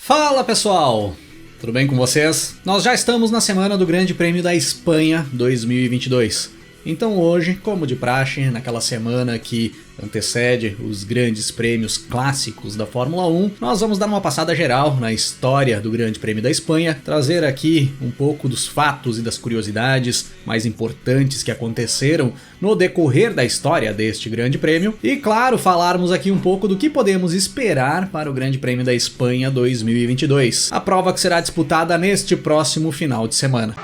Fala pessoal, tudo bem com vocês? Nós já estamos na semana do Grande Prêmio da Espanha 2022. Então hoje, como de praxe, naquela semana que antecede os grandes prêmios clássicos da Fórmula 1, nós vamos dar uma passada geral na história do Grande Prêmio da Espanha, trazer aqui um pouco dos fatos e das curiosidades mais importantes que aconteceram no decorrer da história deste Grande Prêmio e, claro, falarmos aqui um pouco do que podemos esperar para o Grande Prêmio da Espanha 2022, a prova que será disputada neste próximo final de semana.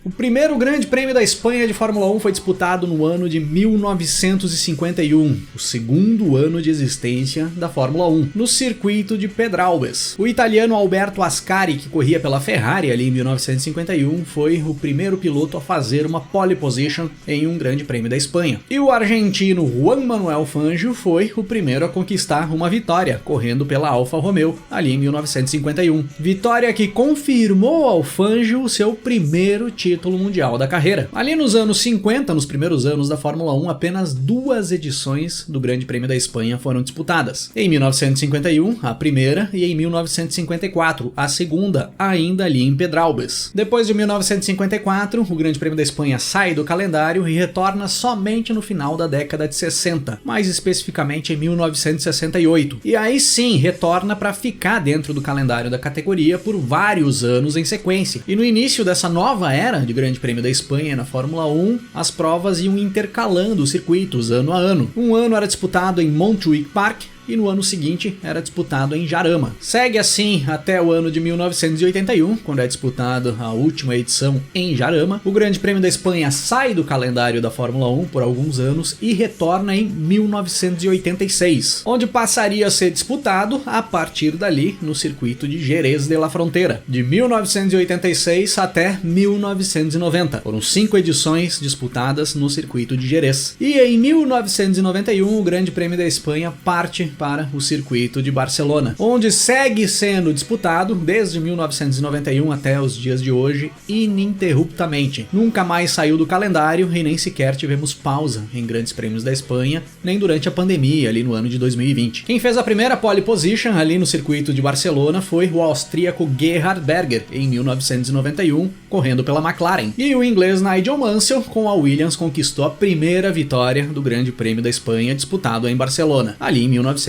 O primeiro Grande Prêmio da Espanha de Fórmula 1 foi disputado no ano de 1951, o segundo ano de existência da Fórmula 1, no circuito de Pedralbes. O italiano Alberto Ascari, que corria pela Ferrari ali em 1951, foi o primeiro piloto a fazer uma pole position em um Grande Prêmio da Espanha. E o argentino Juan Manuel Fangio foi o primeiro a conquistar uma vitória, correndo pela Alfa Romeo ali em 1951. Vitória que confirmou ao Fangio o seu primeiro título mundial da carreira. Ali nos anos 50, nos primeiros anos da Fórmula 1, apenas duas edições do Grande Prêmio da Espanha foram disputadas. Em 1951, a primeira, e em 1954, a segunda, ainda ali em Pedralbes. Depois de 1954, o Grande Prêmio da Espanha sai do calendário e retorna somente no final da década de 60, mais especificamente em 1968. E aí sim, retorna para ficar dentro do calendário da categoria por vários anos em sequência. E no início dessa nova era de Grande Prêmio da Espanha na Fórmula 1, as provas iam intercalando os circuitos ano a ano. Um ano era disputado em Montjuic Park e no ano seguinte era disputado em Jarama. Segue assim até o ano de 1981, quando é disputado a última edição em Jarama. O Grande Prêmio da Espanha sai do calendário da Fórmula 1 por alguns anos e retorna em 1986, onde passaria a ser disputado a partir dali no circuito de Jerez de la Frontera, de 1986 até 1990. Foram 5 edições disputadas no circuito de Jerez. E em 1991 o Grande Prêmio da Espanha parte para o circuito de Barcelona, onde segue sendo disputado desde 1991 até os dias de hoje ininterruptamente. Nunca mais saiu do calendário e nem sequer tivemos pausa em grandes prêmios da Espanha, nem durante a pandemia ali no ano de 2020. Quem fez a primeira pole position ali no circuito de Barcelona foi o austríaco Gerhard Berger em 1991, correndo pela McLaren. E o inglês Nigel Mansell com a Williams conquistou a primeira vitória do Grande Prêmio da Espanha disputado em Barcelona, ali em 1991.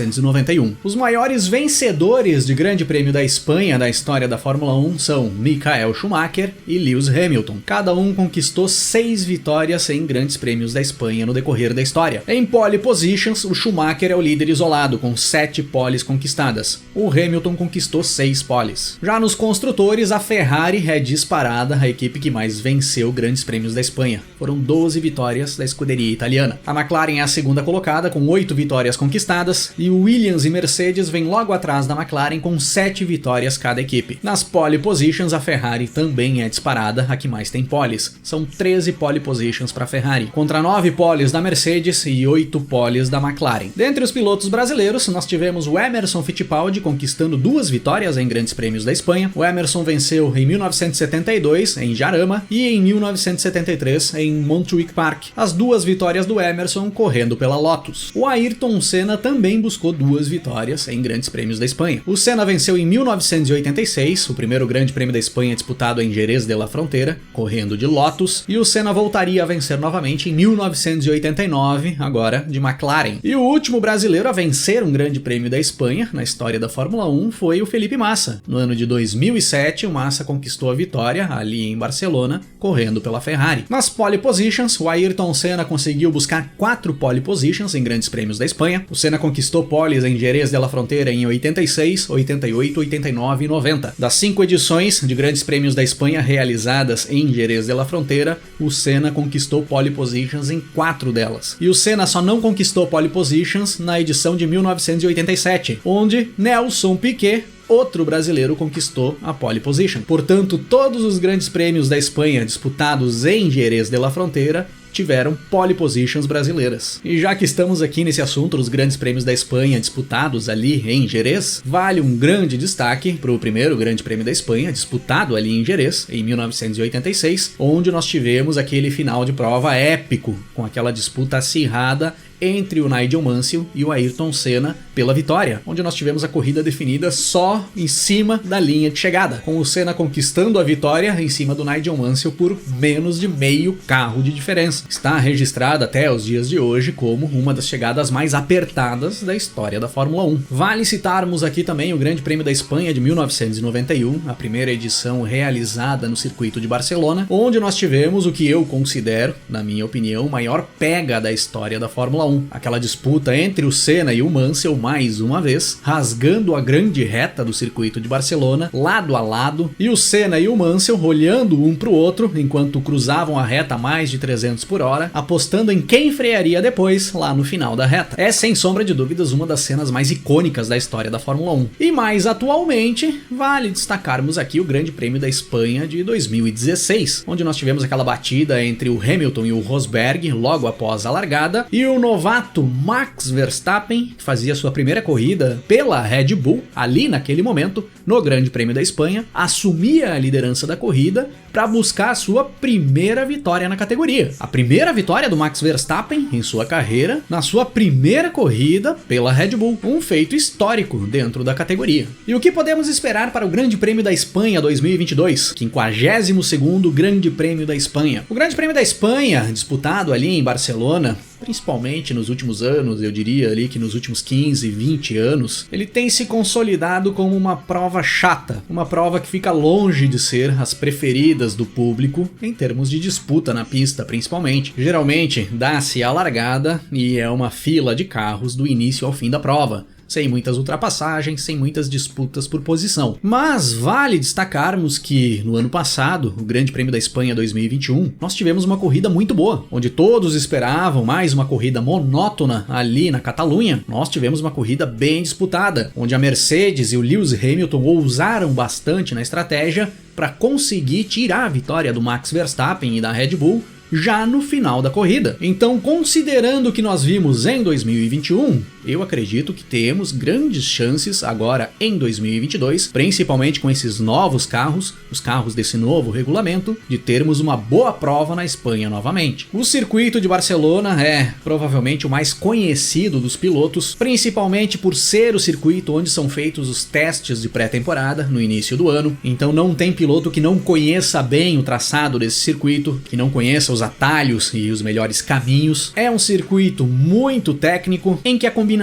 Os maiores vencedores de Grande Prêmio da Espanha da história da Fórmula 1 são Michael Schumacher e Lewis Hamilton. Cada um conquistou 6 vitórias em Grandes Prêmios da Espanha no decorrer da história. Em pole positions, o Schumacher é o líder isolado, com 7 poles conquistadas. O Hamilton conquistou 6 poles. Já nos construtores, a Ferrari é disparada a equipe que mais venceu Grandes Prêmios da Espanha. Foram 12 vitórias da escuderia italiana. A McLaren é a segunda colocada, com 8 vitórias conquistadas, e o Williams e Mercedes vêm logo atrás da McLaren com 7 vitórias cada equipe. Nas pole positions, a Ferrari também é disparada, a que mais tem poles. São 13 pole positions para a Ferrari, contra 9 poles da Mercedes e 8 poles da McLaren. Dentre os pilotos brasileiros, nós tivemos o Emerson Fittipaldi conquistando 2 vitórias em Grandes Prêmios da Espanha. O Emerson venceu em 1972 em Jarama e em 1973 em Montjuic Park. As 2 vitórias do Emerson correndo pela Lotus. O Ayrton Senna também buscou 2 vitórias em Grandes Prêmios da Espanha. O Senna venceu em 1986, o primeiro Grande Prêmio da Espanha disputado em Jerez de la Frontera, correndo de Lotus, e o Senna voltaria a vencer novamente em 1989, agora de McLaren. E o último brasileiro a vencer um Grande Prêmio da Espanha na história da Fórmula 1 foi o Felipe Massa. No ano de 2007, o Massa conquistou a vitória ali em Barcelona, correndo pela Ferrari. Nas pole positions, o Ayrton Senna conseguiu buscar 4 pole positions em Grandes Prêmios da Espanha. O Senna conquistou poles em Jerez de la Frontera em 86, 88, 89 e 90. Das 5 edições de Grandes Prêmios da Espanha realizadas em Jerez de la Frontera, o Senna conquistou pole positions em 4 delas. E o Senna só não conquistou pole positions na edição de 1987, onde Nelson Piquet, outro brasileiro, conquistou a pole position. Portanto, todos os grandes prêmios da Espanha disputados em Jerez de la Frontera tiveram pole positions brasileiras. E já que estamos aqui nesse assunto dos grandes prêmios da Espanha disputados ali em Jerez, vale um grande destaque para o primeiro grande prêmio da Espanha disputado ali em Jerez, em 1986, onde nós tivemos aquele final de prova épico, com aquela disputa acirrada entre o Nigel Mansell e o Ayrton Senna pela vitória, onde nós tivemos a corrida definida só em cima da linha de chegada, com o Senna conquistando a vitória em cima do Nigel Mansell por menos de meio carro de diferença. Está registrada até os dias de hoje como uma das chegadas mais apertadas da história da Fórmula 1. Vale citarmos aqui também o Grande Prêmio da Espanha de 1991, a primeira edição realizada no circuito de Barcelona, onde nós tivemos o que eu considero, na minha opinião, o maior pega da história da Fórmula 1. Aquela disputa entre o Senna e o Mansell mais uma vez, rasgando a grande reta do circuito de Barcelona, lado a lado, e o Senna e o Mansell olhando um para o outro enquanto cruzavam a reta a mais de 300 por hora, apostando em quem frearia depois lá no final da reta. É sem sombra de dúvidas uma das cenas mais icônicas da história da Fórmula 1. E mais atualmente, vale destacarmos aqui o Grande Prêmio da Espanha de 2016, onde nós tivemos aquela batida entre o Hamilton e o Rosberg logo após a largada, e o novato Max Verstappen, que fazia sua primeira corrida pela Red Bull, ali naquele momento, no Grande Prêmio da Espanha, assumia a liderança da corrida para buscar a sua primeira vitória na categoria. A primeira vitória do Max Verstappen em sua carreira, na sua primeira corrida pela Red Bull, um feito histórico dentro da categoria. E o que podemos esperar para o Grande Prêmio da Espanha 2022, 52º Grande Prêmio da Espanha? O Grande Prêmio da Espanha, disputado ali em Barcelona, principalmente nos últimos anos, eu diria ali que nos últimos 15, 20 anos, ele tem se consolidado como uma prova chata, uma prova que fica longe de ser as preferidas do público em termos de disputa na pista, principalmente. Geralmente dá-se a largada e é uma fila de carros do início ao fim da prova, sem muitas ultrapassagens, sem muitas disputas por posição. Mas vale destacarmos que no ano passado, o Grande Prêmio da Espanha 2021, nós tivemos uma corrida muito boa, onde todos esperavam mais uma corrida monótona ali na Catalunha. Nós tivemos uma corrida bem disputada, onde a Mercedes e o Lewis Hamilton ousaram bastante na estratégia para conseguir tirar a vitória do Max Verstappen e da Red Bull já no final da corrida. Então, considerando o que nós vimos em 2021, eu acredito que temos grandes chances agora em 2022, principalmente com esses novos carros, os carros desse novo regulamento, de termos uma boa prova na Espanha novamente. O circuito de Barcelona é provavelmente o mais conhecido dos pilotos, principalmente por ser o circuito onde são feitos os testes de pré-temporada no início do ano. Então não tem piloto que não conheça bem o traçado desse circuito, que não conheça os atalhos e os melhores caminhos. É um circuito muito técnico em que a combinação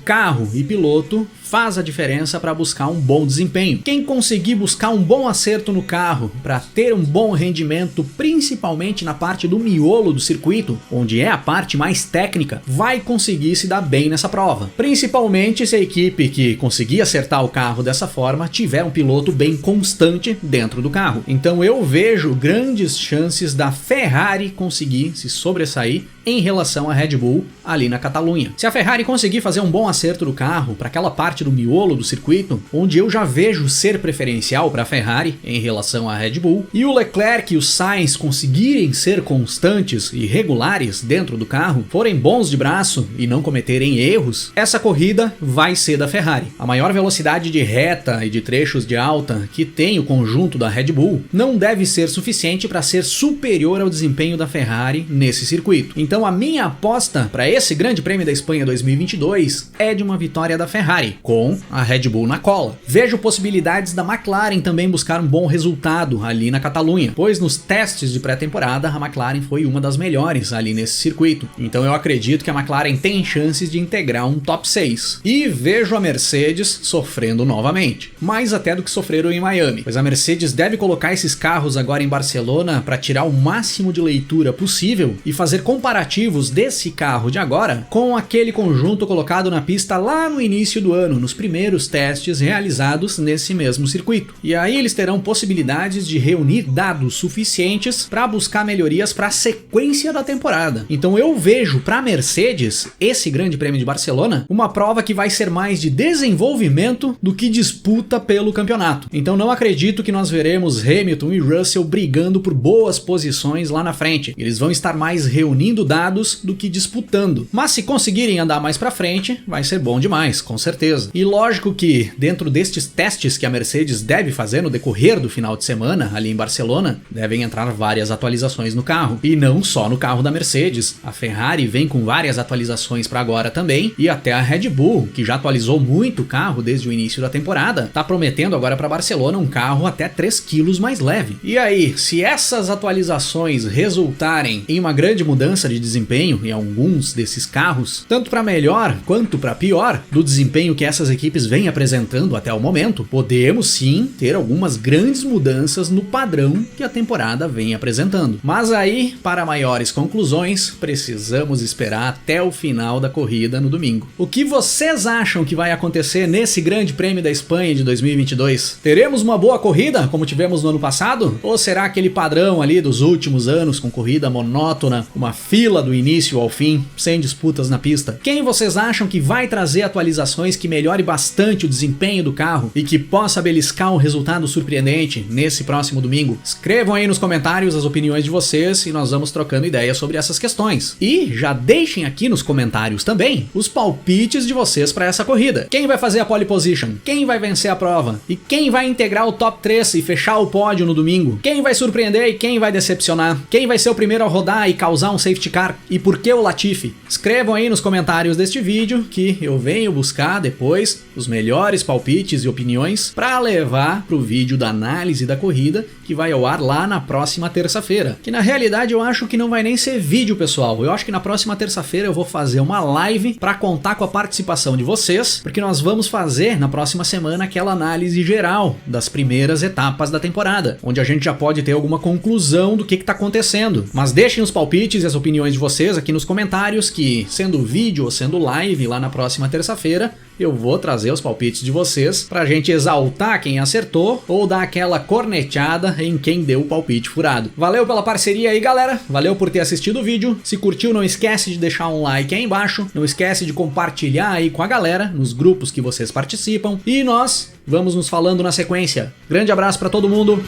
carro e piloto faz a diferença para buscar um bom desempenho. Quem conseguir buscar um bom acerto no carro para ter um bom rendimento, principalmente na parte do miolo do circuito, onde é a parte mais técnica, vai conseguir se dar bem nessa prova. Principalmente se a equipe que conseguir acertar o carro dessa forma tiver um piloto bem constante dentro do carro. Então eu vejo grandes chances da Ferrari conseguir se sobressair em relação à Red Bull ali na Catalunha. Se a Ferrari conseguir fazer um bom acerto do carro para aquela parte do miolo do circuito, onde eu já vejo ser preferencial para a Ferrari em relação à Red Bull, e o Leclerc e o Sainz conseguirem ser constantes e regulares dentro do carro, forem bons de braço e não cometerem erros, essa corrida vai ser da Ferrari. A maior velocidade de reta e de trechos de alta que tem o conjunto da Red Bull não deve ser suficiente para ser superior ao desempenho da Ferrari nesse circuito. Então a minha aposta para esse Grande Prêmio da Espanha 2022 é de uma vitória da Ferrari, com a Red Bull na cola. Vejo possibilidades da McLaren também buscar um bom resultado ali na Catalunha, pois nos testes de pré-temporada a McLaren foi uma das melhores ali nesse circuito. Então eu acredito que a McLaren tem chances de integrar um top 6. E vejo a Mercedes sofrendo novamente, mais até do que sofreram em Miami, pois a Mercedes deve colocar esses carros agora em Barcelona para tirar o máximo de leitura possível e fazer comparativos comparativos desse carro de agora com aquele conjunto colocado na pista lá no início do ano, nos primeiros testes realizados nesse mesmo circuito. E aí eles terão possibilidades de reunir dados suficientes para buscar melhorias para a sequência da temporada. Então eu vejo para a Mercedes esse Grande Prêmio de Barcelona uma prova que vai ser mais de desenvolvimento do que disputa pelo campeonato. Então não acredito que nós veremos Hamilton e Russell brigando por boas posições lá na frente. Eles vão estar mais reunindo dados do que disputando. Mas se conseguirem andar mais para frente, vai ser bom demais, com certeza. E lógico que dentro destes testes que a Mercedes deve fazer no decorrer do final de semana ali em Barcelona, devem entrar várias atualizações no carro. E não só no carro da Mercedes. A Ferrari vem com várias atualizações para agora também, e até a Red Bull, que já atualizou muito o carro desde o início da temporada, tá prometendo agora para Barcelona um carro até 3 kg mais leve. E aí, se essas atualizações resultarem em uma grande mudança de desempenho em alguns desses carros, tanto para melhor quanto para pior do desempenho que essas equipes vêm apresentando até o momento, podemos sim ter algumas grandes mudanças no padrão que a temporada vem apresentando. Mas aí, para maiores conclusões, precisamos esperar até o final da corrida no domingo. O que vocês acham que vai acontecer nesse Grande Prêmio da Espanha de 2022? Teremos uma boa corrida, como tivemos no ano passado? Ou será aquele padrão ali dos últimos anos, com corrida monótona, uma fila do início ao fim, sem disputas na pista? Quem vocês acham que vai trazer atualizações que melhore bastante o desempenho do carro e que possa beliscar um resultado surpreendente nesse próximo domingo? Escrevam aí nos comentários as opiniões de vocês e nós vamos trocando ideias sobre essas questões. E já deixem aqui nos comentários também os palpites de vocês para essa corrida. Quem vai fazer a pole position? Quem vai vencer a prova? E quem vai integrar o top 3 e fechar o pódio no domingo? Quem vai surpreender e quem vai decepcionar? Quem vai ser o primeiro a rodar e causar um safety car? E por que o Latifi? Escrevam aí nos comentários deste vídeo que eu venho buscar depois os melhores palpites e opiniões para levar pro vídeo da análise da corrida que vai ao ar lá na próxima terça-feira. Que na realidade eu acho que não vai nem ser vídeo, pessoal. Eu acho que na próxima terça-feira eu vou fazer uma live para contar com a participação de vocês, porque nós vamos fazer na próxima semana aquela análise geral das primeiras etapas da temporada, onde a gente já pode ter alguma conclusão do que tá acontecendo. Mas deixem os palpites e as opiniões de vocês aqui nos comentários que, sendo vídeo ou sendo live lá na próxima terça-feira, eu vou trazer os palpites de vocês pra gente exaltar quem acertou ou dar aquela corneteada em quem deu o palpite furado. Valeu pela parceria aí, galera. Valeu por ter assistido o vídeo. Se curtiu, não esquece de deixar um like aí embaixo. Não esquece de compartilhar aí com a galera nos grupos que vocês participam. E nós vamos nos falando na sequência. Grande abraço pra todo mundo.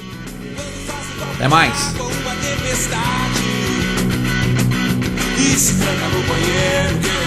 Até mais. E se tranca no banheiro.